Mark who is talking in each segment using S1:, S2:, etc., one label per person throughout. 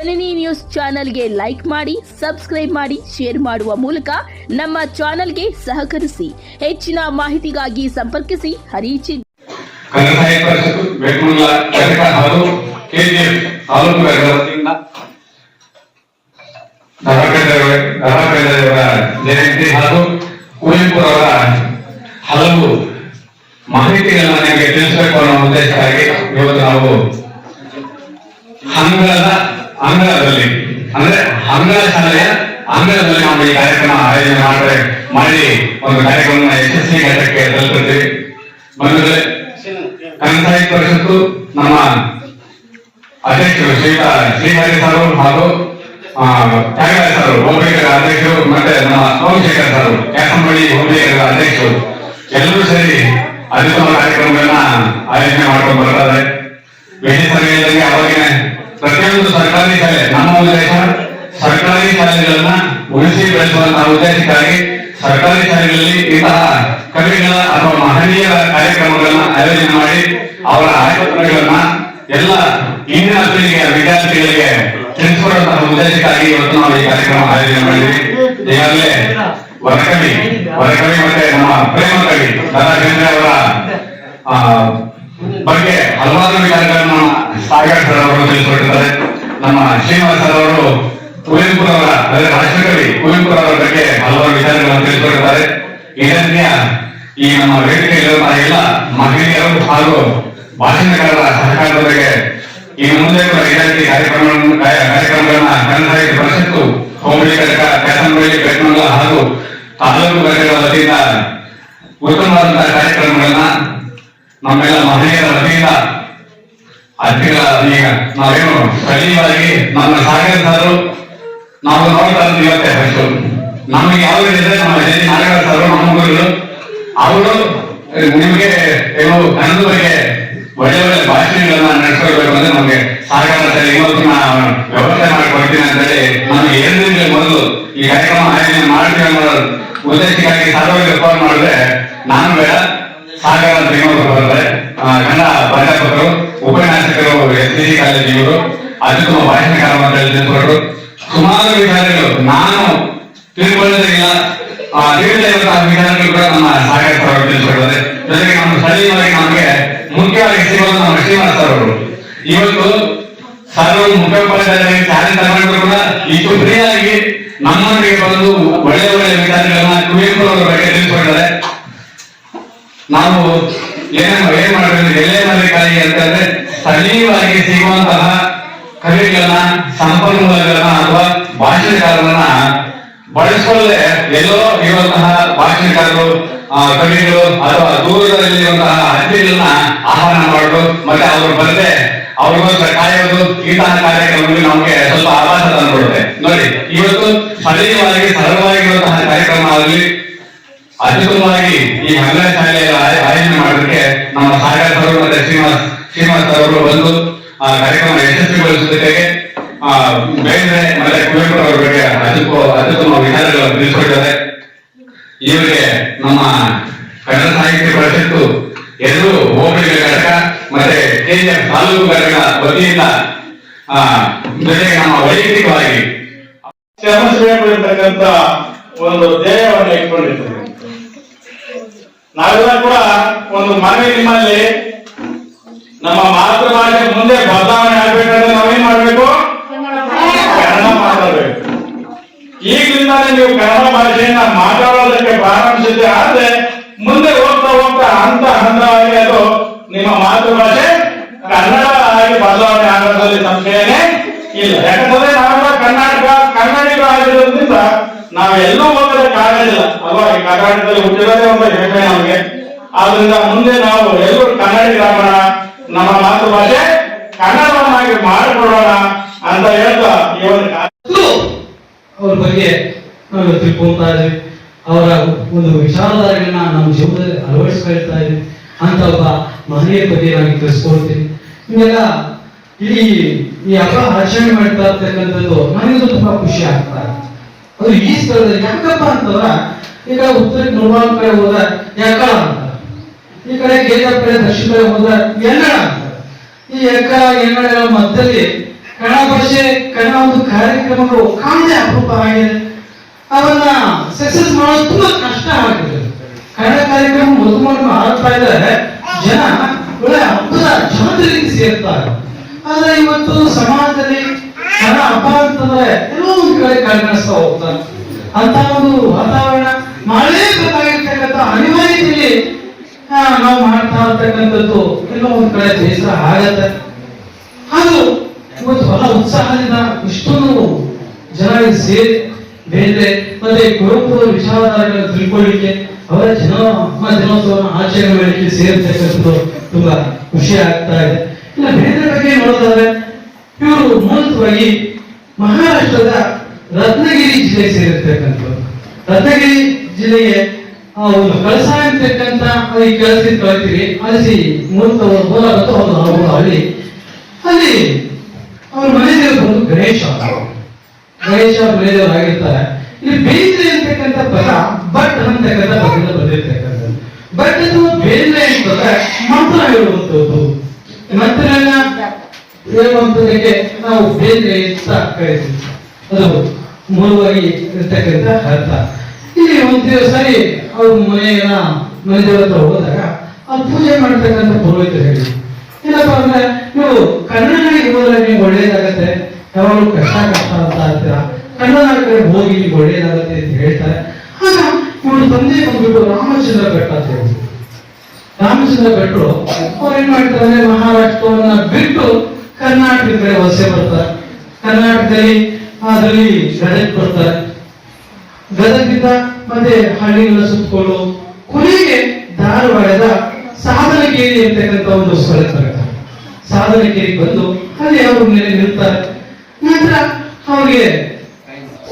S1: ಜನನಿ news ಚಾನೆಲ್ಗೆ like ಮಾಡಿ, subscribe ಮಾಡಿ, ಶೇರ್ ಮಾಡುವ ಮೂಲಕ ನಮ್ಮ ಚಾನೆಲ್ಗೆ ಸಹಕರಿಸಿ. ಹೆಚ್ಚಿನ ಮಾಹಿತಿಗಾಗಿ ಸಂಪರ್ಕಿಸಿ ಹರಿಚಿ
S2: ಕುವೆಂಪುರವರ ಹಲವು ಮಾಹಿತಿಗಳನ್ನು ನಿಮಗೆ ತಿಳಿಸಬೇಕು ಅನ್ನೋ ಉದ್ದೇಶಕ್ಕಾಗಿ ಇವತ್ತು ನಾವು ಅಂಗಳದಲ್ಲಿ ಅಂದ್ರೆ ಅಂಗಳ ಶಾಲೆಯ ಅಂಗಳದಲ್ಲಿ ನಾವು ಈ ಕಾರ್ಯಕ್ರಮ ಆಯೋಜನೆ ಮಾಡಿ ಒಂದು ಕಾರ್ಯಕ್ರಮ ಯಶಸ್ವಿ ಘಟ್ಟಕ್ಕೆ ತಲುಪಿರ್ತೀವಿ. ಬಂಧುಗಳೇ, ಕನ್ನಡ ಸಾಹಿತ್ಯ ಪರಿಷತ್ತು ನಮ್ಮ ಅಧ್ಯಕ್ಷರು ಶ್ರೀಹರಿ ಸರ್ ಹಾಗೂ ತ್ಯಾಗರಾಜ ಸರ್ ಹೋಮಲೇಖರ ಅಧ್ಯಕ್ಷರು ಮತ್ತೆ ನಮ್ಮ ಸೋಮಶೇಖರ್ ಸರ್ ಕ್ಯಾಸಂಬಳ್ಳಿ ಹೋಮಲೇಖರ ಅಧ್ಯಕ್ಷರು ಎಲ್ಲರೂ ಸೇರಿ ಅತ್ಯುತ್ತಮ ಕಾರ್ಯಕ್ರಮಗಳನ್ನ ಆಯೋಜನೆ ಮಾಡ್ಕೊಂಡು ಬರ್ತಾರೆ. ವಿಶೇಷ ಸಮಯದಲ್ಲಿ ಅವಾಗಿನ ಪ್ರತಿಯೊಂದು ಸರ್ಕಾರಿ ಶಾಲೆ, ನಮ್ಮ ಉದ್ದೇಶ ಸರ್ಕಾರಿ ಶಾಲೆಗಳನ್ನ ಉಳಿಸಿ ಬೆಳೆಸುವಂತಹ ಉದ್ದೇಶಕ್ಕಾಗಿ ಸರ್ಕಾರಿ ಶಾಲೆಗಳಲ್ಲಿ ಇಂತಹ ಕವಿಗಳ ಅಥವಾ ಮಹನೀಯರ ಕಾರ್ಯಕ್ರಮಗಳನ್ನ ಆಯೋಜನೆ ಮಾಡಿ ಅವರ ಆಯೋಜನೆಗಳನ್ನ ಎಲ್ಲ ಇಂದಿನ ಪೀಳಿಗೆಯ ವಿದ್ಯಾರ್ಥಿಗಳಿಗೆ ತಿಳಿಸಿಕೊಡುವಂತಹ ಉದ್ದೇಶಕ್ಕಾಗಿ ಇವತ್ತು ನಾವು ಈ ಕಾರ್ಯಕ್ರಮ ಆಯೋಜನೆ ಮಾಡಿದ್ವಿ. ಈಗಾಗಲೇ ವರಕವಿ ಮತ್ತೆ ನಮ್ಮ ಪ್ರೇಮ ಕವಿ ದಾದಾಬೇಂದ್ರೆ ಅವರ ಬಗ್ಗೆ ಹಲವಾರು ವಿಚಾರಗಳನ್ನು ಸಾಗರ್ ಸರ್ ಅವರು ತಿಳಿಸಿಕೊಟ್ಟಿದ್ದಾರೆ. ನಮ್ಮ ಶ್ರೀನಿವಾಸ್ ಸರ್ ಅವರು ಕುವೆಂಪುರವರ ರಾಷ್ಟ್ರಕವಿ ಕುವೆಂಪುರವರ ಬಗ್ಗೆ ಹಲವಾರು ವಿಚಾರಗಳನ್ನು ತಿಳಿಸಿಕೊಟ್ಟಿದ್ದಾರೆ. ಇದನ್ನೇ ಈ ನಮ್ಮ ವೇದಿಕೆಯಲ್ಲಿರುವ ಎಲ್ಲ ಮಹಿಳೆಯರು ಹಾಗೂ ಭಾಷಣಕಾರರ ಸಹಕಾರದೊಂದಿಗೆ ಇನ್ನು ಮುಂದೆ ಕೂಡ ವಿದ್ಯಾರ್ಥಿ ಕಾರ್ಯಕ್ರಮಗಳನ್ನ ಕನ್ನಡ ಸಾಹಿತ್ಯ ಪರಿಷತ್ತು ಹೋಬಳಿ ಘಟಕ, ಕ್ಯಾಸಂಬಳ್ಳಿ, ಬೆಟ್ಮಂಗಲ ಹಾಗೂ ತಾಲೂಕು ಘಟಕಗಳ ವತಿಯಿಂದ ಉತ್ತಮವಾದಂತಹ ಕಾರ್ಯಕ್ರಮಗಳನ್ನ ನಮ್ಮೆಲ್ಲ ಮಹಿಳೆಯರ ವತಿಯಿಂದ ಈಗ ನಾವೇನು ಸ್ಥಳೀಯವಾಗಿ ನಮ್ಮ ಸಾಗರ ಸಾರು ನಾವು ನೋಡ್ತಾ ಇದ್ದೀವಿ. ಇವತ್ತೇ ಫಸ್ಟ್ ನಮಗೆ ಯಾವ್ದು ಇದ್ರೆ ನಮ್ಮ ನಾಗರ ಸಾರು ನಮ್ಮ ಗುರುಗಳು ಅವರು ನಿಮಗೆ ಏನು ಕನ್ನಡ ಬಗ್ಗೆ ಒಳ್ಳೆ ಒಳ್ಳೆ ಭಾಷಣಗಳನ್ನ ನಡೆಸ್ಕೊಳ್ಬೇಕು ಅಂದ್ರೆ ನಮ್ಗೆ ಸಾಗರ ಇವತ್ತು ನಾನು ವ್ಯವಸ್ಥೆ ಮಾಡಿಕೊಡ್ತೀನಿ ಅಂತ ಹೇಳಿ ನಮಗೆ 2 ದಿನಗಳ ಮೊದಲು ಈ ಕಾರ್ಯಕ್ರಮ ಆಯೋಜನೆ ಮಾಡ್ತೀವಿ ಅನ್ನೋ ಉದ್ದೇಶಕ್ಕಾಗಿ ಸಾರ್ವಜನಿಕ ಫೋನ್ ಮಾಡಿದ್ರೆ ನಾನು ಬೇಡ ಸಾಗರ ಅಂತ ಬರ್ತಾರೆ. ಕನ್ನಡ ಪ್ರಾಧ್ಯಾಪಕರು, ಉಪನ್ಯಾಸಕರು, SDC ಕಾಲೇಜಿವರು ಅತ್ಯುತ್ತಮ ಭಾಷಣಕಾರ ಅಂತ ಹೇಳಿ ತಿಳಿಸ್ಕೊಟ್ರು. ಸುಮಾರು ವಿಚಾರಗಳು ನಾನು ತಿಳ್ಕೊಳ್ಳೋದಿಲ್ಲ, ತಿಳಿದಿರುವಂತಹ ವಿಚಾರಗಳು ಕೂಡ ನಮ್ಮ ಸಾಗರ ಸರ್ ಅವರು ತಿಳಿಸ್ಕೊಡ್ತಾರೆ. ಜೊತೆಗೆ ನಮ್ಮ ಸ್ಥಳೀಯವಾಗಿ ನಮಗೆ ಮುಖ್ಯವಾಗಿ ಸಿಗೋದು ನಮ್ಮ ಶ್ರೀನಿವಾಸ್ ಸರ್ ಅವರು. ಇವತ್ತು ಸರ್ ಮುಖ್ಯೋಪಾಧ್ಯಾಯರಾಗಿ ಶಾಲೆ ತಗೊಂಡ್ರು ಕೂಡ ಇಷ್ಟು ಫ್ರೀಯಾಗಿ ನಮ್ಮೊಂದಿಗೆ ಬಂದು ಒಳ್ಳೆ ಒಳ್ಳೆ ವಿಚಾರಗಳನ್ನ ಕುವೆಂಪು ಅವರ ಬಗ್ಗೆ ತಿಳಿಸ್ಕೊಡ್ತಾರೆ. ನಾವು ಏನ್ ಮಾಡಬೇಕು, ಎಲ್ಲೇ ಮಾಡಬೇಕಾಗಿ ಅಂತಂದ್ರೆ ಸ್ಥಳೀಯವಾಗಿ ಸಿಗುವಂತಹ ಕವಿಗಳನ್ನ, ಸಂಪನ್ಮೂಲಗಳನ್ನ ಅಥವಾ ಭಾಷಣಕಾರರನ್ನ ಬಳಸಿಕೊಳ್ಳದೆ ಎಲ್ಲೋ ಇರುವಂತಹ ಭಾಷಣಕಾರರು, ಕವಿಗಳು ಅಥವಾ ದೂರದಲ್ಲಿರುವಂತಹ ಹಳ್ಳಿಗಳನ್ನ ಆಹ್ವಾನ ಮಾಡೋದು ಮತ್ತೆ ಅವರು ಬರದೆ ಅವ್ರಿಗೋಸ್ಕರ ಕಾಯೋದು, ಇಂತಹ ಕಾರ್ಯಕ್ರಮದಲ್ಲಿ ನಮಗೆ ಸ್ವಲ್ಪ ಆಭಾಸ ತಂದುಕೊಡುತ್ತೆ. ನೋಡಿ, ಇವತ್ತು ಸ್ಥಳೀಯವಾಗಿ ಸರಳವಾಗಿರುವಂತಹ ಕಾರ್ಯಕ್ರಮ ಆಗಲಿ ಅತ್ಯುತ್ತಮವಾಗಿ ಈ ಅಂಗಳ ಶಾಲೆಯ ಆಯೋಜನೆ ಮಾಡೋದಕ್ಕೆ ನಮ್ಮ ಸಾಗರ ಸರ್ ಮತ್ತೆ ಶ್ರೀನಿವಾಸ್ ಅವರು ಬಂದು ಆ ಕಾರ್ಯಕ್ರಮ ಯಶಸ್ವಿಗೊಳಿಸುವುದಕ್ಕೆ ಬೇಂದ್ರೆ ಮತ್ತೆ ಕುವೆಂಪು ಅವರ ಬಗ್ಗೆ ಅತ್ಯುತ್ತಮ ವಿಚಾರಗಳನ್ನು ತಿಳಿಸಿಕೊಟ್ಟಿದ್ದಾರೆ. ಇವರಿಗೆ ನಮ್ಮ ಕನ್ನಡ ಸಾಹಿತ್ಯ ಪರಿಷತ್ತು 2 ಹೋಬಳಿ ಘಟಕ ಮತ್ತೆ KGF ತಾಲೂಕು ಘಟಕ ವತಿಯಿಂದ ಜೊತೆಗೆ ನಮ್ಮ ವೈಯಕ್ತಿಕವಾಗಿ
S3: ಸಮಸ್ಯೆ ಪಡಿರ್ತಕ್ಕಂಥ ಒಂದು ಧ್ಯೇಯವನ್ನು ಇಟ್ಕೊಂಡಿರ್ತದೆ. ನಾವೆಲ್ಲ ಕೂಡ ಒಂದು ಮನವಿ ನಿಮ್ಮಲ್ಲಿ, ನಮ್ಮ ಮಾತೃಭಾಷೆ ಮುಂದೆ ಬದಲಾವಣೆ ಆಗ್ಬೇಕಂದ್ರೆ ನಾವೇನ್ ಮಾಡ್ಬೇಕು? ಕನ್ನಡ ಮಾತಾಡ್ಬೇಕು. ಈಗಲಿಂದಾನೇ ನೀವು ಕನ್ನಡ ಭಾಷೆಯನ್ನ ಮಾತಾಡೋದಕ್ಕೆ ಪ್ರಾರಂಭಿಸಿದ್ರೆ ಆದ್ರೆ ಮುಂದೆ ಹೋಗ್ತಾ ಹೋಗ್ತಾ ಹಂತವಾಗಿ ಅದು ನಿಮ್ಮ ಮಾತೃಭಾಷೆ ಕನ್ನಡ ಆಗಿ ಬದಲಾವಣೆ ಆಗೋದ್ರಲ್ಲಿ ಸಂಶಯನೇ ಇಲ್ಲ. ಯಾಕಂದ್ರೆ ನಾವೆಲ್ಲ ಕನ್ನಡಿಗ ಆಗಿರೋದ್ರಿಂದ ನಾವೆಲ್ಲೂ ಹೋಗೋದಕ್ಕಾಗೋದಿಲ್ಲ ಅಲ್ವಾ? ಈ ಕರ್ನಾಟಕದಲ್ಲಿ ಹುಟ್ಟಿರೋದೇ ಒಂದು ಹೆಮ್ಮೆ ನಮಗೆ. ಆದ್ರಿಂದ ಮುಂದೆ ನಾವು ಎಲ್ಲರೂ ಕನ್ನಡಿಗರಾಗೋಣ, ನಮ್ಮ ಮಾತೃಭಾಷೆ ಕನ್ನಡವನ್ನಾಗಿ ಮಾಡಿಕೊಡೋಣ ಅಂತ ಹೇಳ್ತಾ ಈ ಒಂದು
S4: ಅವ್ರ ಬಗ್ಗೆ ನಾವು ತಿಳ್ಕೊಳ್ತಾ ಇದ್ವಿ. ಅವರ ಒಂದು ವಿಚಾರಧಾರೆಗಳನ್ನ ನಮ್ಮ ಜೀವನದಲ್ಲಿ ಅಳವಡಿಸ್ಕೊಳ್ತಾ ಇದ್ವಿ ಅಂತ ಒಬ್ಬ ಮಹನೀಯ ಬಗ್ಗೆ ನಾನು ತಿಳಿಸ್ಕೊಳ್ತೀನಿ. ಹಿಂಗೆಲ್ಲ ಈ ಹಬ್ಬ ಆಚರಣೆ ಮಾಡ್ತಾ ಇರ್ತಕ್ಕಂಥದ್ದು ನನಗೂ ತುಂಬಾ ಖುಷಿ ಆಗ್ತಾ ಇದೆ. ಅದು ಈ ಸ್ಥಳದಲ್ಲಿ ಯಾಕಪ್ಪ ಅಂತಂದ್ರ, ಈಗ ಉತ್ತರಕ್ಕೆ ನೋಡುವ ಕಡೆ ಹೋದ ಯಾಕಳ ಅಂತಾರೆ, ಈ ಕಡೆ ಕೇಂದ್ರ ಕಡೆ ದಕ್ಷಿಣ ಕಡೆ ಹೋದ ಎನ್ನಡ ಅಂತಾರೆ. ಈ ಎಕ್ಕಳ ಎನ್ನಡಗಳ ಮಧ್ಯದಲ್ಲಿ ಕನ್ನಡ ಭಾಷೆ ಕನ್ನಡ ಒಂದು ಕಾರ್ಯಕ್ರಮಗಳು ಕಾಣದೆ ಅಪರೂಪ ಆಗಿದೆ. ಅವನ್ನ ಸಕ್ಸಸ್ ಮಾಡೋದು ತುಂಬಾ ಕಷ್ಟ ಆಗಿದೆ. ಕನ್ನಡ ಕಾರ್ಯಕ್ರಮ ಮೊದಲು ಆಗ್ತಾ ಇದ್ದಾರೆ, ಜನ ಒಳ್ಳೆ ಹಬ್ಬದ ಜನತೆ ರೀತಿ ಸೇರ್ತಾರೆ. ಆದ್ರೆ ಇವತ್ತು ಸಮಾಜದಲ್ಲಿ ಕನ್ನಡ ಹಬ್ಬ ಅಂತಂದ್ರೆ ಎಲ್ಲೋ ಒಂದು ಕಡೆ ಕಡೆಗಣಿಸ್ತಾ ಹೋಗ್ತಾರೆ. ಅಂತ ಒಂದು ವಾತಾವರಣ ಮಾಡಲೇಬೇಕಾಗಿರ್ತಕ್ಕಂಥ ಅನಿವಾರ್ಯತೆಯಲ್ಲಿ ನಾವು ಮಾಡ್ತಾ ಇರ್ತಕ್ಕಂಥದ್ದು ಎಲ್ಲೋ ಒಂದ್ ಕಡೆ ಬೇಸರ ಆಗತ್ತೆ. ಅದು ಇವತ್ತು ಬಹಳ ಉತ್ಸಾಹದಿಂದ ಇಷ್ಟೊಂದು ಜನ ಸೇರಿ ಬೇರೆ ಮತ್ತೆ ಕುವೆಂಪು ವಿಚಾರಧಾರೆಗಳನ್ನು ತಿಳ್ಕೊಳ್ಳಿಕ್ಕೆ ಅವರ ದಿನೋತ್ಸವವನ್ನು ಆಚರಣೆ ಮಾಡಲಿಕ್ಕೆ ಸೇರ್ತಕ್ಕಂಥದ್ದು ತುಂಬಾ ಖುಷಿ ಆಗ್ತಾ ಇದೆ. ಇನ್ನು ಬೇರೆ ಬಗ್ಗೆ ನೋಡೋದಾದ್ರೆ ಇವರು ಮೂಲತವಾಗಿ ಮಹಾರಾಷ್ಟ್ರದ ರತ್ನಗಿರಿ ಜಿಲ್ಲೆ ಸೇರಿರ್ತಕ್ಕಂಥದ್ದು. ರತ್ನಗಿರಿ ಜಿಲ್ಲೆಗೆ ಒಂದು ಕಳಸ ಅಂತಕ್ಕಂಥ ಕಳಸಿ ಕಳ್ತೀವಿ ಅಲ್ಲಿ ಮೂಲ ಒಂದು ಹಳ್ಳಿ. ಅಲ್ಲಿ ಅವ್ರ ಮನೆ ದೇವರು ಬಂದು ಗಣೇಶ ಮನೆ ದೇವರು ಆಗಿರ್ತಾರೆ. ಇಲ್ಲಿ ಬೇಂದ್ರೆ ಅಂತಕ್ಕಂಥ ಪದ ಬಟ್ ಅಂತಕ್ಕಂಥ ಪದದಿಂದ ಬಂದಿರ್ತಕ್ಕಂಥದ್ದು. ಬಟ್ ಅಥವಾ ಬೇಂದ್ರೆ ಅಂತಂದ್ರೆ ಮಂತ್ರ ಹೇಳುವಂಥದ್ದು. ಮಂತ್ರನ ಹೇಳುವಂಥದ್ದಕ್ಕೆ ನಾವು ಬೇಂದ್ರೆ ಅಂತ ಕರಿತೀವಿ. ಅದು ಮೂಲವಾಗಿ ಇರ್ತಕ್ಕಂಥ ಅರ್ಥ. ಇಲ್ಲಿ ಒಂದು ಸರಿ ಅವ್ರ ಮನೆ ದೇವರ ಹತ್ರ ಹೋದಾಗ ಅವ್ರು ಪೂಜೆ ಮಾಡ್ತಕ್ಕಂಥ ಪುರೋಹಿತರು ಹೇಳಿ ಏನಪ್ಪ ಅಂದ್ರೆ ನೀವು ಕನ್ನಡ ನಾಡಿಗೆ ಹೋದ್ರೆ ನಿಮ್ಗೆ ಒಳ್ಳೇದಾಗತ್ತೆ, ಯಾವಾಗಲೂ ಕಷ್ಟ ಅಂತ ಅಂತೀರಾ, ಕನ್ನಡ ನಾಡಿ ಕಡೆ ಹೋಗಿ ನಿಮ್ಗೆ ಒಳ್ಳೇದಾಗತ್ತೆ ಅಂತ ಹೇಳ್ತಾರೆ. ಆಗ ಇವರು ತಂದೆ ಬಂದ್ಬಿಟ್ಟು ರಾಮಚಂದ್ರ ಭಟ್ ಅಂತ ಹೇಳಿ ರಾಮಚಂದ್ರ ಭಟ್ರು ಅವ್ರು ಏನ್ ಮಾಡ್ತಾರೆ, ಮಹಾರಾಷ್ಟ್ರವನ್ನ ಬಿಟ್ಟು ಕರ್ನಾಟಕದ ಕಡೆ ವಲಸೆ ಬರ್ತಾರೆ. ಕರ್ನಾಟಕದಲ್ಲಿ ಅದರಲ್ಲಿ ಗದಗ್ ಬರ್ತಾರೆ. ಗದಗಿಂದ ಮತ್ತೆ ಹಳ್ಳಿಗಳ ಸುತ್ತಕೊಂಡು ಕೊನೆಗೆ ಧಾರವಾಡದ ಸಾಧನಕೇರಿ ಅಂತಕ್ಕಂಥ ಒಂದು ಸ್ಥಳಕ್ಕೆ ಬರ್ತಾರೆ. ಸಾಧನಕೇರಿಗೆ ಬಂದು ಅಲ್ಲಿ ಅವ್ರ ಮೇಲೆ ನಿಲ್ತಾರೆ. ನಂತರ ಅವರಿಗೆ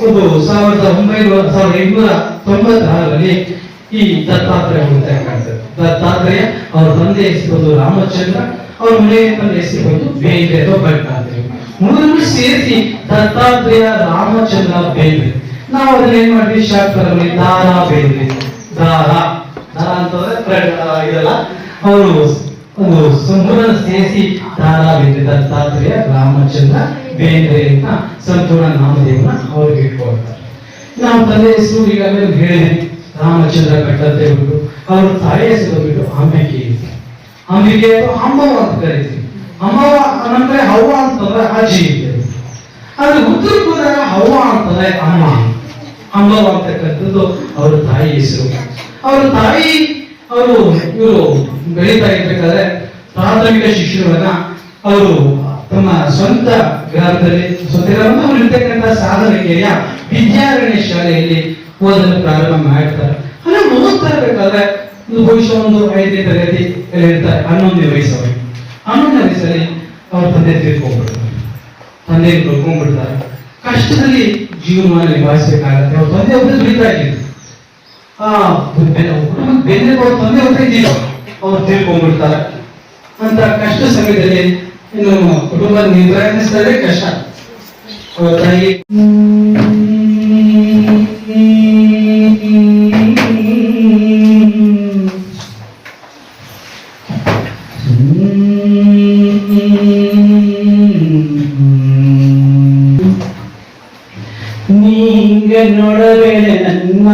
S4: ಒಂದು 1896ರಲ್ಲಿ ಈ ದತ್ತಾತ್ರೇಯ ಹುಡುಕ್ತಾ ಕಾಣ್ತದೆ. ದತ್ತಾತ್ರೇಯ ಅವ್ರ ತಂದೆ ಹೆಸರು ರಾಮಚಂದ್ರ, ಅವ್ರ ಮನೆ ತಂದೆ ಹೆಸರು ಬಂದು ಬೇಂದ್ರೆ ಅಥವಾ ಭಟ್ ಅಂತೇಳಿ ಮೂರನ್ನು ಸೇರಿಸಿ ದತ್ತಾತ್ರೇಯ ರಾಮಚಂದ್ರ ಬೇಂದ್ರೆ. ನಾವು ಅದನ್ನ ಏನ್ ಮಾಡ್ತೀವಿ ಶಾಸ್ತ್ರದಲ್ಲಿ ದಾರಾ ಬೇಂದ್ರೆ, ದಾರಾ ಅಂತಂದ್ರೆ ಇದೆಲ್ಲ ಅವರು ಒಂದು ಸಂಪೂರ್ಣ ಸೇರಿಸಿ ದಾರಾ ಬೇಂದ್ರೆ ದತ್ತಾತ್ರೇಯ ರಾಮಚಂದ್ರ ಬೇಂದ್ರೆ ಅಂತ ಸಂಪೂರ್ಣ ನಾಮದೇವನ ಅವ್ರಿಗೆ ಇಟ್ಕೊಳ್ತಾರೆ. ನಾವು ತಂದೆ ಹೆಸರು ಈಗಾಗಲೇ ಹೇಳಿದ್ವಿ ರಾಮಚಂದ್ರ ಭಟ್ ಅಂತ ಹೇಳ್ಬಿಟ್ಟು, ಅವ್ರ ತಾಯಿ ಹೆಸರು ಬಂದ್ಬಿಟ್ಟು ಅಂಬಿಕೆ ಅಥವಾ ಅಂಬವ್ವ ಅಂತ ಕರಿತೀವಿ. ಅಂಬವ್ವ ನಮ್ಮ ಕಡೆ ಹವ್ವ ಅಂತಂದ್ರೆ ಅಜ್ಜಿ ಇದ್ದೇವೆ. ಆದ್ರೆ ಉತ್ತರಕ್ಕೆ ಹೋದಾಗ ಹವ್ವ ಅಂತಂದ್ರೆ ಅಮ್ಮ. ಅಂಬವ್ವ ಅಂತಕ್ಕಂಥದ್ದು ಅವ್ರ ತಾಯಿ ಹೆಸರು. ಅವ್ರ ತಾಯಿ ಇವರು ಬೆಳೀತಾ ಇರ್ಬೇಕಾದ್ರೆ ಪ್ರಾಥಮಿಕ ಶಿಕ್ಷಣವನ್ನ ಅವರು ತಮ್ಮ ಸ್ವಂತ ಗ್ರಾಮದಲ್ಲಿ ಅವ್ರು ಇರ್ತಕ್ಕಂಥ ಸಾಧನಕೇರಿಯ ವಿದ್ಯಾರಣ್ಯ ಶಾಲೆಯಲ್ಲಿ ಓದಲು ಪ್ರಾರಂಭ ಮಾಡ್ತಾರೆ. ಅಲ್ಲ ಓದ್ತಾ ಇರ್ಬೇಕಾದ್ರೆ ಬಹುಶಃ ಒಂದು 5ನೇ ತರಗತಿ ಇರ್ತಾರೆ. 11ನೇ ವಯಸ್ಸಲ್ಲಿ ಅವ್ರ ತಂದೆ ತೀರ್ಕೊಂಡ್ಬಿಡ್ತಾರೆ. ಕಷ್ಟದಲ್ಲಿ ಜೀವನವನ್ನು ನಿಭಾಯಿಸಬೇಕಾಗತ್ತೆ. ಅವ್ರ ತಂದೆ ಒಬ್ಬರು ದುಡಿತಾ ಇದ್ರು. ಬೇರೆ ಅವ್ರ ತಂದೆ ಒಬ್ಬರು ಇದ್ದಿಲ್ಲ, ಅವ್ರು ತೀರ್ಕೊಂಡ್ಬಿಡ್ತಾರೆ. ಅಂತ ಕಷ್ಟ ಸಮಯದಲ್ಲಿ ಇನ್ನು ಕುಟುಂಬ ನಿರ್ವಹಿಸದೇ ಕಷ್ಟ. ಅವ್ರ ತಾಯಿ
S5: ನೋಡಬೇಡ ನನ್ನ,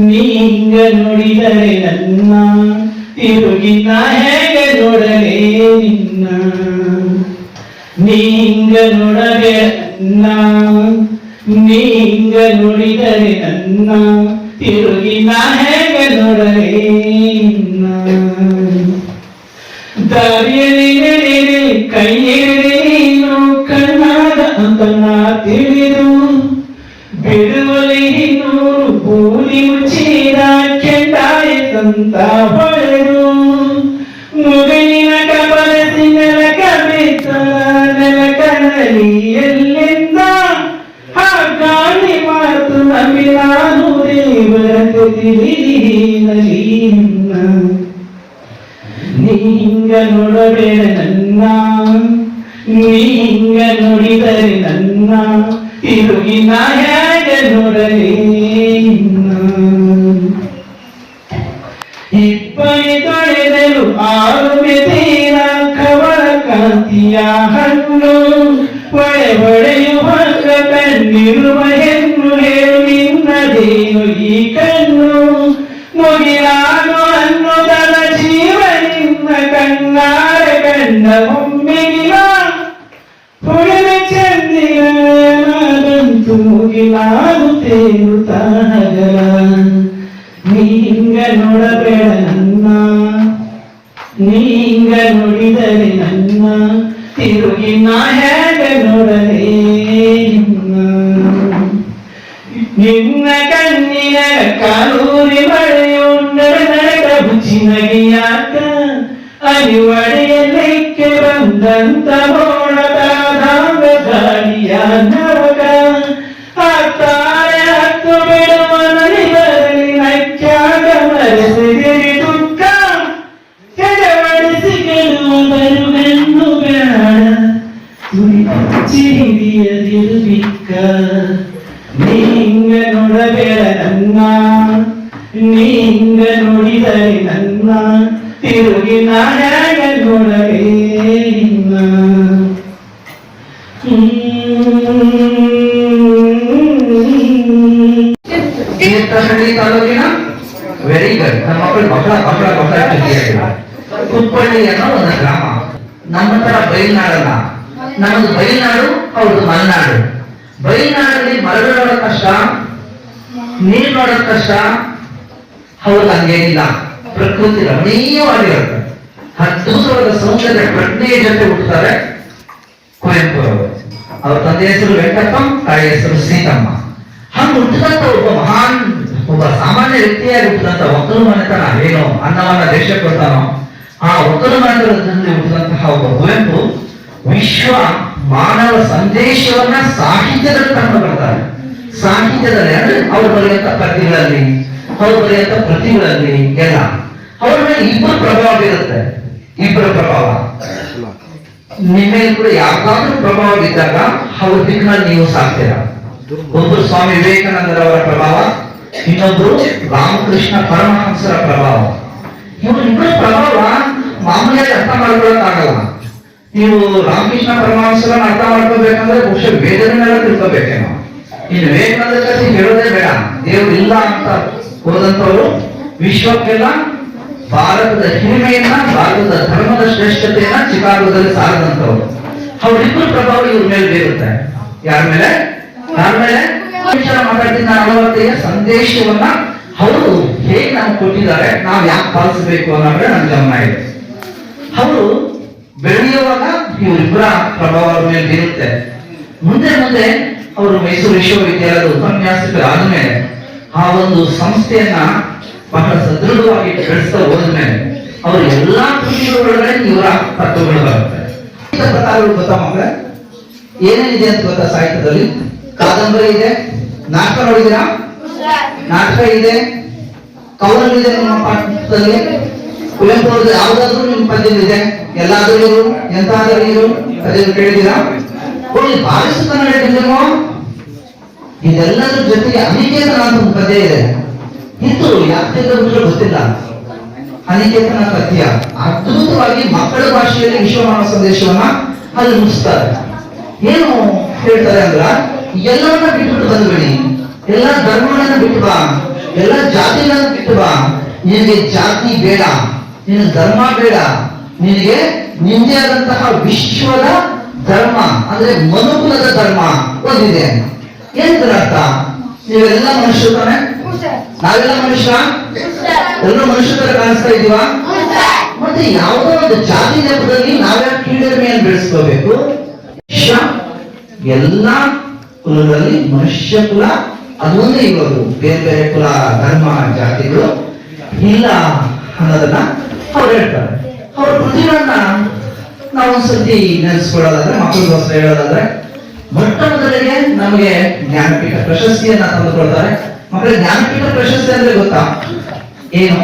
S5: ನೀಂಗ ನೋಡಿದರೆ ನನ್ನ, ತಿರುಗಿ ನಾ ಹೇಗೆ ನೋಡಲೇ ನಿನ್ನ. ನೀಂಗ ನೋಡಬೇಡ ನನ್ನ, ನೀಂಗ ನೋಡಿದರೆ ನನ್ನ, ತಿರುಗಿ ನಾ ಹೇಗೆ ನೋಡಲೇ ನಿನ್ನ. ದಾರಿಯಲ್ಲಿ ನಡೆದೆ ಕೈ ಹಿಡಿದೆ ನೀನು ಕಣ್ಣಾದ ಅಂತ ನಾ ತಿಳಿದು, ಬಿಡುವಲಿ ನೂರು ಪೂಲಿ ಮುಚ್ಚಿದ ಕೆಂಡಾಯ ಸಂತ ಹೊಳೆದು, ಮುಗಿಲಿನ ಕಬರಸಿ ನೆಲಕ ಬಿತ್ತ ನೆಲಕನಲ್ಲಿ ಎಲ್ಲಿಂದ ಹಾಗಾಳಿ ಮಾತು ನಮ್ಮಿ ನಾನು ದೇವರ ತಿಳಿನಲಿ. ನೀಂಗ ನೋಡಬೇಡ ನನ್ನ, ನೀಂಗ ನೋಡಿದರೆ ನನ್ನ, ತಿರುಗಿ ನಾ ಹೇಗೆ ನೋಡಲೇ ನಿನ್ನ. ಇಬ್ಬನಿ ತೊಳೆದರು ಆರು ಮೆದಿನ ಕವಳ ಕಾಂತಿ ಚಿನ್ನಗಿಯ ಹಣ್ಣು ಒಡೆಯುವಾಗ ಕಣ್ಣಿರುವ ಹೆಣ್ಣು ಹೇಳು ನಿನ್ನದೇನು ಈ ಕಣ್ಣು ಮುಗಿಲಾನು ಅನ್ನುದರ ಜೀವ ನಿನ್ನ ಕಣ್ಣಾರೆ ಕಂಡ ಒಮ್ಮೆಗಿಲ ಹುಳಿವೆ ಚಂದಿರಂತು ಮುಗಿಲಾನು ತೇಲುತ್ತಾಗಲ ನೀಂಗ ನೋಡಬೇಡ ನನ್ನ ನೀಂಗ ನೋಡಿದರೆ ನನ್ನ ತಿರುಗಿ ನಾ ಹೇಗ ನೋಡಲೇ ನಿನ್ನ ಕಣ್ಣಿನ ಕಾಲೂರಿ ಮಳೆಯುಂಡರಕ ಹುಚ್ಚಿನಗಿಯಾಕ ಅನಿವಡೆಯಲಿಕ್ಕೆ ಬಂದಂತ ಮೋಡದಾದ ಗಾಳಿಯ ನವಕ ಹತ್ತಾರೆ ಹತ್ತು ಬಿಡುವ ನಲಿಬರಲಿ ನಕ್ಕಾಗ ಮರೆಸಿದಿರಿ ದುಃಖ ಕೆಡವಡಿಸಿ ಗೆಲ್ಲುವರು ಬೆನ್ನು ಬೇಡ ಚಿರಿಯದಿರುವಿಕ್ಕ ನೀಂಗ ನೋಡಬೇಡ ನನ್ನ ನೀಂಗ ನೋಡಿದರೆ ನನ್ನ ತಿರುಗಿ ನಾಯಾಗ ನೋಡಲೇ ನಿನ್ನ
S6: ತೀರ್ಥಹಳ್ಳಿ ತಾಲೂಕಿನ ವೆರಿ ಗುಡ್ ನಮ್ಮ ಮಕ್ಕಳ ಕುಪ್ಪಳ್ಳಿ ಅನ್ನೋ ಒಂದು ಗ್ರಾಮ. ನಮ್ಮ ತರ ಬಯಲ್ನಾಡಲ್ಲ, ನಮ್ಮದು ಬಯಲ್ನಾಡು, ಅವ್ರದ್ದು ಮಲೆನಾಡು. ಬಯಲ್ನಾಡಲ್ಲಿ ಮರಳು ನೋಡೋದ್ ಕಷ್ಟ, ನೀರ್ ನೋಡೋದ್ ಕಷ್ಟ, ಅವ್ರಿಗೆ ಹಂಗೇನಿಲ್ಲ. ಪ್ರಕೃತಿ ರಮಣೀಯವಾಗಿರುತ್ತೆ. ಅದ್ಭುತವಾದ ಸೌಂದರ್ಯ ಪ್ರಜ್ಞೆಯ ಜೊತೆ ಹುಟ್ಟುತ್ತಾರೆ ಕುವೆಂಪು ಅವರು. ಅವ್ರ ತಂದೆ ಹೆಸರು ವೆಂಕಟಪ್ಪ, ತಾಯಿ ಹೆಸರು ಸೀತಮ್ಮ. ಹಂಗ ಹುಟ್ಟಿದಂತ ಒಬ್ಬ ಸಾಮಾನ್ಯ ವ್ಯಕ್ತಿಯಾಗಿ ಹುಟ್ಟಿದಂತ ಒಕ್ಕಲು ಮನೆತನ ಏನು ಅನ್ನವನ್ನ ದೇಶಕ್ಕೆ ಕೊಡ್ತಾನೋ ಆ ಒಕ್ಕಲು ಮನೆತನದಲ್ಲಿ ಹುಟ್ಟಿದಂತಹ ಒಬ್ಬ ಕುವೆಂಪು ವಿಶ್ವ ಮಾನವ ಸಂದೇಶವನ್ನ ಸಾಹಿತ್ಯದಲ್ಲಿ ತಗೊಂಡು ಬರ್ತಾರೆ. ಸಾಹಿತ್ಯದಲ್ಲಿ ಅಂದ್ರೆ ಅವ್ರು ಬರೆಯುವಂತ ಕೃತಿಗಳಲ್ಲಿ, ಅವ್ರು ಬರೆಯುವಂತ ಕೃತಿಗಳಲ್ಲಿ ಎಲ್ಲ ಅವ್ರ ಮೇಲೆ ಇಬ್ಬರು ಪ್ರಭಾವ ಬೀರುತ್ತೆ. ಇಬ್ಬರ ಪ್ರಭಾವ ನಿಮ್ಮೇಲೆ ಕೂಡ ಯಾವ್ದಾದ್ರೂ ಪ್ರಭಾವ ಬಿದ್ದಾಗ ಅವ್ರ ದಿಕ್ಕಿನಲ್ಲಿ ನೀವು ಸಾಕ್ತೀರ. ಒಬ್ಬರು ಸ್ವಾಮಿ ವಿವೇಕಾನಂದರವರ ಪ್ರಭಾವ, ಇನ್ನೊಬ್ರು ರಾಮಕೃಷ್ಣ ಪರಮಹಂಸರ ಪ್ರಭಾವ. ಇಬ್ಬರ ಪ್ರಭಾವ ಮಾಮೂಲಿಯಾಗಿ ಅರ್ಥ ಮಾಡ್ಕೊಳ್ಳೋಕ್ಕಾಗಲ್ಲ. ನೀವು ರಾಮಕೃಷ್ಣ ಪರಮಹಂಸರನ್ನ ಅರ್ಥ ಮಾಡ್ಕೋಬೇಕಂದ್ರೆ ಬಹುಶಃ ವೇದನೆಲ್ಲ ತಿಳ್ಕೋಬೇಕೇನೋ. ಇನ್ನು ವಿವೇಕಾನಂದ ಕಥೆ ಹೇಳೋದೇ ಬೇಡ. ದೇವ್ರು ಇಲ್ಲ ಅಂತ ಹೋದಂತವ್ರು ವಿಶ್ವಕ್ಕೆಲ್ಲ ಭಾರತದ ಹಿರಿಮೆಯನ್ನ, ಭಾರತದ ಧರ್ಮದ ಶ್ರೇಷ್ಠತೆಯನ್ನ ಚಿಕಾಗೋದಲ್ಲಿ ಸಾರದಂತವ್ರು. ಅವ್ರಿಬ್ಬರು ಪ್ರಭಾವ ಇವ್ರ ಮೇಲೆ ಬೀರುತ್ತೆ. ಯಾರ ಮೇಲೆ? ಮಾತಾಡ್ತಿದ್ದ ನಲವತ್ತೆಯ ಸಂದೇಶವನ್ನ ಅವರು ಹೇಗೆ ನಮ್ಗೆ ಕೊಟ್ಟಿದ್ದಾರೆ, ನಾವು ಯಾಕೆ ಪಾಲಿಸಬೇಕು ಅನ್ನೋದ್ರೆ ನನ್ನ ಗಮನ ಇದೆ. ಅವರು ಬೆಳೆಯುವಾಗ ಇವರಿಬ್ಬರ ಪ್ರಭಾವ ಅವ್ರ ಮೇಲೆ ಬೀರುತ್ತೆ. ಮುಂದೆ ಮುಂದೆ ಅವರು ಮೈಸೂರು ವಿಶ್ವವಿದ್ಯಾಲಯದ ಉಪನ್ಯಾಸಕರಾದ ಮೇಲೆ ಆ ಒಂದು ಸಂಸ್ಥೆಯನ್ನ ಬಹಳ ಸದೃಢವಾಗಿ ಬೆಳೆಸ್ತಾ ಹೋದ್ಮೇಲೆ ಅವರು ಎಲ್ಲಾ ಕೃತಿಗಳ ಒಳಗಡೆ ಇವರ ತತ್ವಗಳು ಬರುತ್ತೆ. ಪ್ರಕಾರಗಳು ಗೊತ್ತಾ ಮಕ್ಕಳ? ಏನೇನಿದೆ ಅಂತ ಗೊತ್ತಾ? ಸಾಹಿತ್ಯದಲ್ಲಿ ಕಾದಂಬರಿ ಇದೆ, ನಾಟಕ ನೋಡಿದ್ದೀರಾ? ನಾಟಕ ಇದೆ, ಕವನಗಳಿದೆ. ನಿಮ್ಮ ಪಾಠದಲ್ಲಿ ಕುವೆಂಪು ಅವ್ರದ್ದು ಯಾವ್ದಾದ್ರು ನಿಮ್ಮ ಪದ್ಯವಿದೆ. ಎಲ್ಲಾದ್ರೂ ಇರು, ಎಂತಾದ್ರೂ ಇರು ಅದನ್ನು ಕೇಳಿದ್ದೀರಾ? ಹೋಗಿ ಬಾರಿಸು ಕನ್ನಡ ಡಿಂಗಮೋ. ಇದೆಲ್ಲದ್ರ ಜೊತೆಗೆ ಅನಿಕೇತನ ಅಂತ ಒಂದು ಪದ್ಯ ಇದೆ. ಇತ್ತು ಯಾಕೆ ಗೊತ್ತಿಲ್ಲ. ಅನಿಕೇತನ ಪದ್ಯ ಅದ್ಭುತವಾಗಿ ಮಕ್ಕಳ ಭಾಷೆಯಲ್ಲಿ ವಿಶ್ವಮಾನವ ಸಂದೇಶವನ್ನ ಅಲ್ಲಿ ಮುಗಿಸ್ತಾರೆ. ಏನು ಹೇಳ್ತಾರೆ ಅಂದ್ರ, ಎಲ್ಲವನ್ನ ಬಿಟ್ಬಿಟ್ಟು ಬಂದ್ಬಿಡಿ, ಎಲ್ಲ ಧರ್ಮಗಳನ್ನ ಬಿಟ್ಟು ಬಾ, ಎಲ್ಲ ಜಾತಿಗಳನ್ನ ಬಿಟ್ಟು ಬಾ. ನಿನಗೆ ಜಾತಿ ಬೇಡ, ನಿನಗೆ ಧರ್ಮ ಬೇಡ, ನಿನಗೆ ನಿಂದೇ ಆದಂತಹ ವಿಶ್ವದ ಧರ್ಮ ಅಂದ್ರೆ ಮನುಕುಲದ ಧರ್ಮ ಒಂದಿದೆ. ಏನ್ ಅರ್ಥ? ನೀವೆಲ್ಲ ಮನುಷ್ಯರು ತಾನೆ? ನಾವೆಲ್ಲ ಮನುಷ್ಯ, ಎಲ್ಲರೂ ಮನುಷ್ಯ ತರ ಕಾಣಿಸ್ತಾ ಇದೀವ. ಮತ್ತೆ ಯಾವುದೋ ಒಂದು ಜಾತಿ ನೆಪದಲ್ಲಿ ನಾವ್ಯಾಕೆ ಕೀಳರಿಮೆಯನ್ನು ಬೆಳೆಸ್ಕೋಬೇಕು? ಎಲ್ಲಾ ಕುಲಗಳಲ್ಲಿ ಮನುಷ್ಯ ಕುಲ ಅದೊಂದೇ ಇರೋದು, ಬೇರೆ ಬೇರೆ ಕುಲ ಧರ್ಮ ಜಾತಿಗಳು ಇಲ್ಲ ಅನ್ನೋದನ್ನ ಅವ್ರು ಹೇಳ್ತಾರೆ. ಅವ್ರ ಕೃತಿಗಳನ್ನ ನಾವೊಂದ್ಸತಿ ನೆನೆಸ್ಕೊಳ್ಳೋದಾದ್ರೆ, ಮಕ್ಕಳಿಗೋಸ್ಕರ ಹೇಳೋದಾದ್ರೆ, ಮೊಟ್ಟ ಮೊದಲಿಗೆ ನಮಗೆ ಜ್ಞಾನಪೀಠ ಪ್ರಶಸ್ತಿಯನ್ನ ತಂದುಕೊಳ್ತಾರೆ. ಮಕ್ಕಳಿಗೆ ಜ್ಞಾನಪೀಠ ಪ್ರಶಸ್ತಿ ಅಂದ್ರೆ ಗೊತ್ತಾ ಏನು?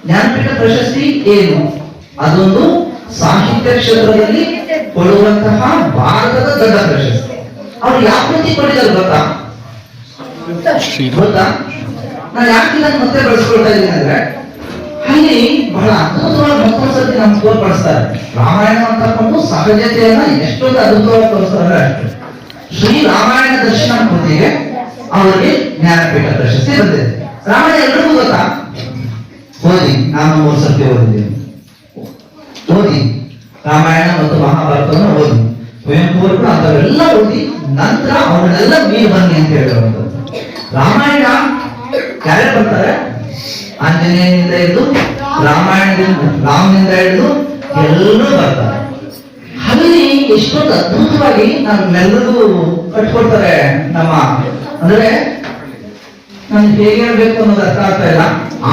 S6: ಜ್ಞಾನಪೀಠ ಪ್ರಶಸ್ತಿ ಏನು? ಅದೊಂದು ಸಾಹಿತ್ಯ ಕ್ಷೇತ್ರದಲ್ಲಿ ಕೊಡುವಂತಹ ಭಾರತದ ದೊಡ್ಡ ಪ್ರಶಸ್ತಿ. ಅವ್ರು ಯಾವ ಕೃತಿ ಕೊಟ್ಟಿದ್ದಾರೆ ಗೊತ್ತಾ? ನಾನು ಯಾಕೆ ಇದನ್ನು ಮತ್ತೆ ಬಳಸ್ಕೊಳ್ತಾ ಇದ್ದೀನಿ ಅಂದ್ರೆ, ಅಲ್ಲಿ ಬಹಳ ಅದ್ಭುತವಾಗಿ ಮತ್ತೊಂದು ಸರ್ತಿ ನಮ್ಗೆ ತೋರ್ಪಡಿಸ್ತಾರೆ. ರಾಮಾಯಣ ಅಂತಕೊಂಡು ಸಹಜತೆಯನ್ನ ಎಷ್ಟೊಂದು ಅದ್ಭುತವಾಗಿ ತೋರಿಸ್ತಾರೆ ಅಷ್ಟು. ಶ್ರೀ ರಾಮಾಯಣ ದರ್ಶನ ಕೃತಿಗೆ ಅವರಿಗೆ ಜ್ಞಾನಪೀಠ ಪ್ರಶಸ್ತಿ ಬಂದಿದೆ. ರಾಮಾಯಣ ಎಲ್ರಿಗೂ ಗೊತ್ತಾ? ಓದಿ, ನಾನು 3 ಸರ್ತಿ ಓದಿದ್ದೀನಿ. ಓದಿ, ರಾಮಾಯಣ ಮತ್ತು ಮಹಾಭಾರತವನ್ನು ಓದಿ. ಕುವೆಂಪು ಅವರು ಅಂತವೆಲ್ಲ ಓದಿ ನಂತರ ಅವನ್ನೆಲ್ಲ ಮೀರಿ ಬನ್ನಿ ಅಂತ ಹೇಳಿರುವಂಥದ್ದು. ರಾಮಾಯಣ ಯಾರೇ ಬರ್ತಾರೆ? ಆಂಜನೇಯನಿಂದ ಹಿಡಿದು ರಾಮನಿಂದ ಹಿಡಿದು ಎಲ್ಲರೂ ಬರ್ತಾರೆ. ಅಲ್ಲಿ ಎಷ್ಟೊಂದು ಅದ್ಭುತವಾಗಿ ನಮ್ಮೆಲ್ಲರಿಗೂ ಕಟ್ಕೊಡ್ತಾರೆ. ನಮ್ಮ ಅಂದ್ರೆ ನಮ್ಗೆ ಹೇಗೆ ಹೇಳ್ಬೇಕು ಅನ್ನೋದು ಅರ್ಥ ಆಗ್ತಾ ಇಲ್ಲ.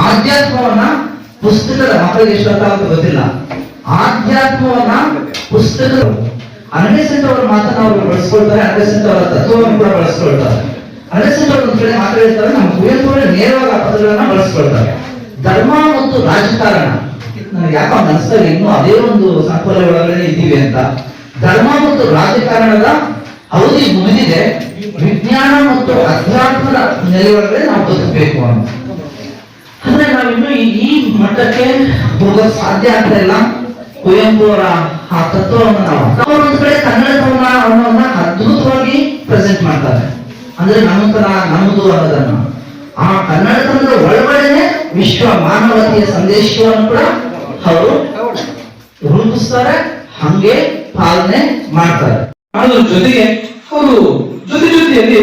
S6: ಆಧ್ಯಾತ್ಮವನ್ನ ಪುಸ್ತಕದ ಮಕ್ಕಳಿಗೆ ಎಷ್ಟು ಅರ್ಥ ಆಗುತ್ತೆ ಗೊತ್ತಿಲ್ಲ. ಆಧ್ಯಾತ್ಮವನ್ನ ಪುಸ್ತಕದ 100% ಅವರ ಮಾತನ್ನ ಅವರು ಬಳಸ್ಕೊಳ್ತಾರೆ, 100% ಅವರ ತತ್ವವನ್ನು ಕೂಡ ಬಳಸ್ಕೊಳ್ತಾರೆ. 100% ಅವರು ಒಂದ್ ಕಡೆ ಮಾತಾಡಿರ್ತಾರೆ, ನಮ್ಮ ಕುವೆಂಪು ನೇರವಾಗಿ ಆ ಪದಗಳನ್ನ ಬಳಸ್ಕೊಳ್ತಾರೆ. ಧರ್ಮ ಮತ್ತು ರಾಜಕಾರಣ ನನಗೆ ಯಾಕೆ ಅನಿಸ್ತಾರೆ ಇನ್ನು ಅದೇ ಒಂದು ಸಂಕೋಲ ಒಳಗಡೆ ಇದ್ದೀವಿ ಅಂತ. ಧರ್ಮ ಮತ್ತು ರಾಜಕಾರಣದ ಅವಧಿ ಮುಗಿದಿದೆ, ವಿಜ್ಞಾನ ಮತ್ತು ಅಧ್ಯಾತ್ಮದ ನೆಲೆಯೊಳಗಡೆ ನಾವು ಬದುಕಬೇಕು ಅಂತ. ಅಂದ್ರೆ ನಾವಿನ್ನು ಈ ಮಟ್ಟಕ್ಕೆ ಹೋಗೋ ಸಾಧ್ಯ ಆಗ್ತಾ ಇಲ್ಲ. ಕುವೆಂಪು ಅವರ ಆ ತತ್ವವನ್ನು ನಾವು ಒಂದು ಕಡೆ ಕನ್ನಡತನ ಅದ್ಭುತವಾಗಿ ಪ್ರೆಸೆಂಟ್ ಮಾಡ್ತಾರೆ. ಅಂದ್ರೆ ನಮ್ಮತನ ನಮ್ಮದು ಅನ್ನೋದನ್ನ ಆ ಕನ್ನಡತನದ ಒಳಗಡೆನೆ ವಿಶ್ವ ಮಾನವತೆಯ ಸಂದೇಶವನ್ನು ಕೂಡ ಅವರು ರೂಪಿಸ್ತಾರೆ, ಹಂಗೆ ಪಾಲನೆ ಮಾಡ್ತಾರೆ.
S4: ಅದ್ರ ಜೊತೆಗೆ ಅವರು ಜೊತೆಯಲ್ಲಿ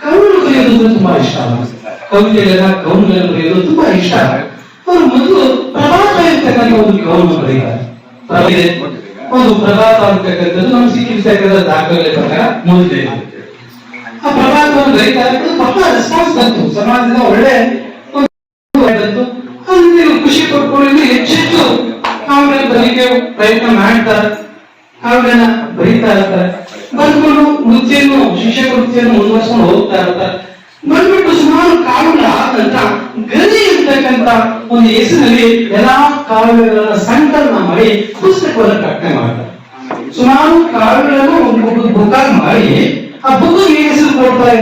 S4: ಕವನ ಬರೆಯೋದು ತುಂಬಾ ಇಷ್ಟ. ಕವನಗಳನ್ನು ಬರೆಯೋದು ತುಂಬಾ ಇಷ್ಟ. ಅವರು ಮೊದಲು ಪ್ರಭಾತ ಇರ್ತಕ್ಕಂಥ ಒಂದು ಕವನ ಬರೀತಾರೆ. ಒಂದು ಪ್ರಭಾತ ಅಂತಕ್ಕಂಥದ್ದು ನಮ್ಮ ಸಿಕ್ಕಿರ್ತಕ್ಕಂಥ ದಾಖಲೆ ಪ್ರಕಾರ ಮೊದಲೇ ಆ ಪ್ರಭಾತವನ್ನು ಬರೀತಾ ಬಹಳ ರೆಸ್ಪಾನ್ಸ್ ಬಂತು, ಸಮಾಜದಿಂದ ಒಳ್ಳೆ ಬಂತು. ಅಲ್ಲಿ ಖುಷಿ ಪಡ್ಕೊಂಡು ಹೆಚ್ಚೆಚ್ಚು ಕಾವ್ಯಗಳನ್ನು ಬರೀಕೆ ಪ್ರಯತ್ನ ಮಾಡ್ತಾರೆ, ಕಾವ್ಯನ ಬರೀತಾ ಇರ್ತಾರೆ. ಬಂದ್ಕೊಂಡು ವೃತ್ತಿಯನ್ನು ಶಿಕ್ಷಕ ವೃತ್ತಿಯನ್ನು ಮುಂದುವರ್ಸ್ಕೊಂಡು ಹೋಗ್ತಾ ಇರ್ತಾರೆ. ಬಂದ್ಬಿಟ್ಟು ಸುಮಾರು ಕಾವ್ಯಗಳ ಆದ ನಂತರ ಗದಿ ಇರ್ತಕ್ಕಂಥ ಒಂದು ಹೆಸರಿನಲ್ಲಿ ಎಲ್ಲಾ ಕಾವ್ಯಗಳನ್ನ ಸಂಕಲನ ಮಾಡಿ ಪುಸ್ತಕವನ್ನು ಪ್ರಕಟಣೆ ಮಾಡ್ತಾರೆ. ಸುಮಾರು ಕಾವ್ಯಗಳನ್ನು ಒಂದು ಬುಕ್ ಮಾಡಿ ಆ ಬುಕ್ ಹೆಸರು ಕೊಡ್ತಾರೆ.